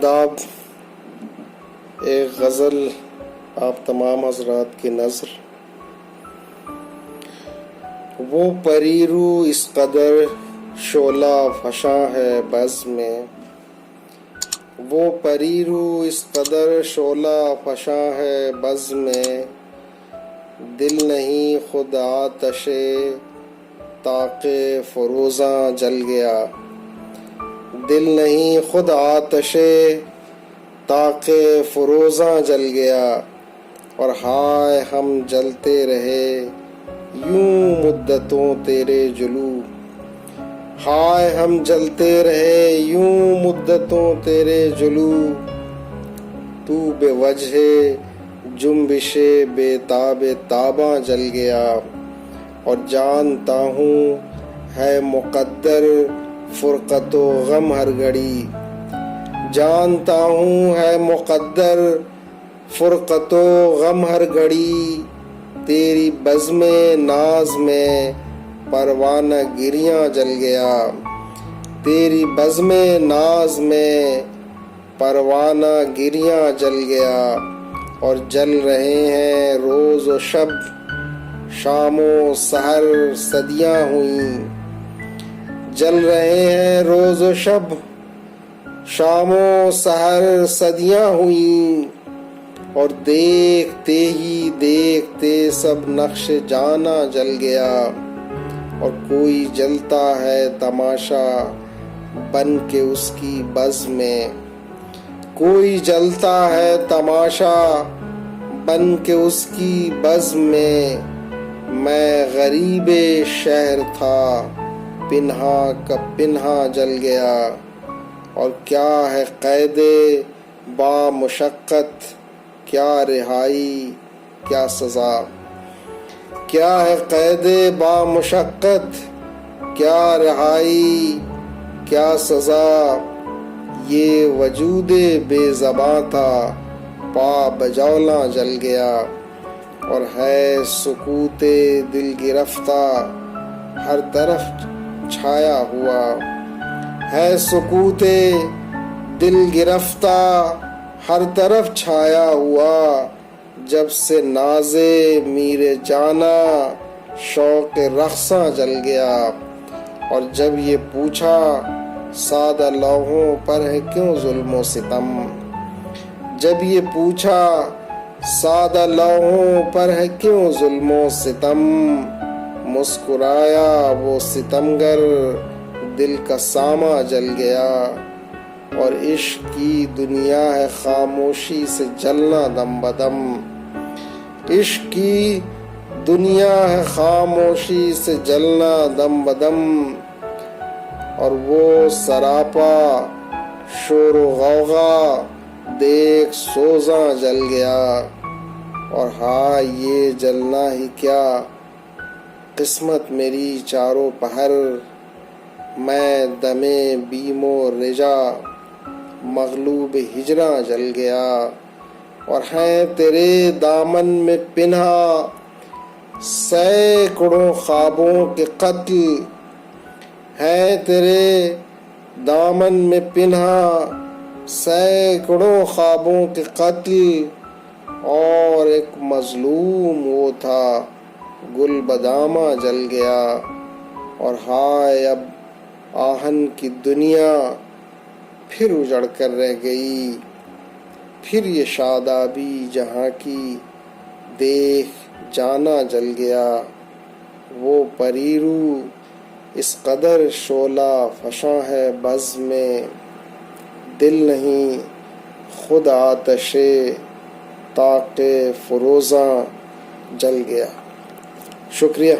آداب. ایک غزل آپ تمام حضرات کی نظر. وہ پریرو اس قدر شعلہ فشاں ہے بزم میں، وہ پریرو اس قدر شعلہ فشاں ہے بزم میں، دل نہیں خود آتش طاق فروزاں جل گیا، دل نہیں خود آتش طاق فروزاں جل گیا. اور ہائے ہم جلتے رہے یوں مدتوں تیرے جلو، ہائے ہم جلتے رہے یوں مدتوں تیرے جلو. تو بے وجہ جنبش بے تاب تاباں جل گیا، اور جانتا ہوں ہے مقدر فرقت و غم ہر گھڑی، جانتا ہوں ہے مقدر فرقت و غم ہر گھڑی. تیری بزم ناز میں پروانہ گریاں جل گیا، تیری بزم ناز میں پروانہ گریاں جل گیا. اور جل رہے ہیں روز و شب شام و سحر صدیاں ہوئیں، جل رہے ہیں روز و شب شام و سحر صدیاں ہوئیں. اور دیکھتے ہی دیکھتے سب نقش جانا جل گیا، اور کوئی جلتا ہے تماشا بن کے اس کی بزم میں، کوئی جلتا ہے تماشا بن کے اس کی بزم میں. میں غریب شہر تھا پنہا کا پنہا جل گیا، اور کیا ہے قید با مشقت کیا رہائی کیا سزا، کیا ہے قید با مشقت کیا رہائی کیا سزا. یہ وجود بے زباں تھا پا بجولاں جل گیا، اور ہے سکوت دل گرفتہ ہر طرف چھایا ہوا، ہے سکوت دل گرفتہ ہر طرف چھایا ہوا. جب سے ناز میر جانا شوق رقصاں جل گیا، اور جب یہ پوچھا سادہ لوحوں پر ہے کیوں ظلم و ستم، جب یہ پوچھا سادہ لوحوں پر ہے کیوں ظلم و ستم. مسکرایا وہ ستمگر دل کا ساماں جل گیا، اور عشق کی دنیا ہے خاموشی سے جلنا دم بدم، عشق کی دنیا ہے خاموشی سے جلنا دم بدم. اور وہ سراپا شور و غوغا دیکھ سوزاں جل گیا، اور ہائے یہ جلنا ہی کیا قسمت میری چاروں پہر. میں دمے بیم و رجا مغلوب ہجراں جل گیا، اور ہیں تیرے دامن میں پنہا سینکڑوں خوابوں کے قتل، ہیں تیرے دامن میں پنہا سینکڑوں خوابوں کے قتل. اور ایک مظلوم وہ تھا گل بدامہ جل گیا، اور ہائے اب آہن کی دنیا پھر اجڑ کر رہ گئی. پھر یہ شادابی جہاں کی دیکھ جانا جل گیا. وہ پریرو اس قدر شعلہ فشاں ہے بزم میں، دل نہیں خود آتش طاق فروزاں جل گیا. شکریہ.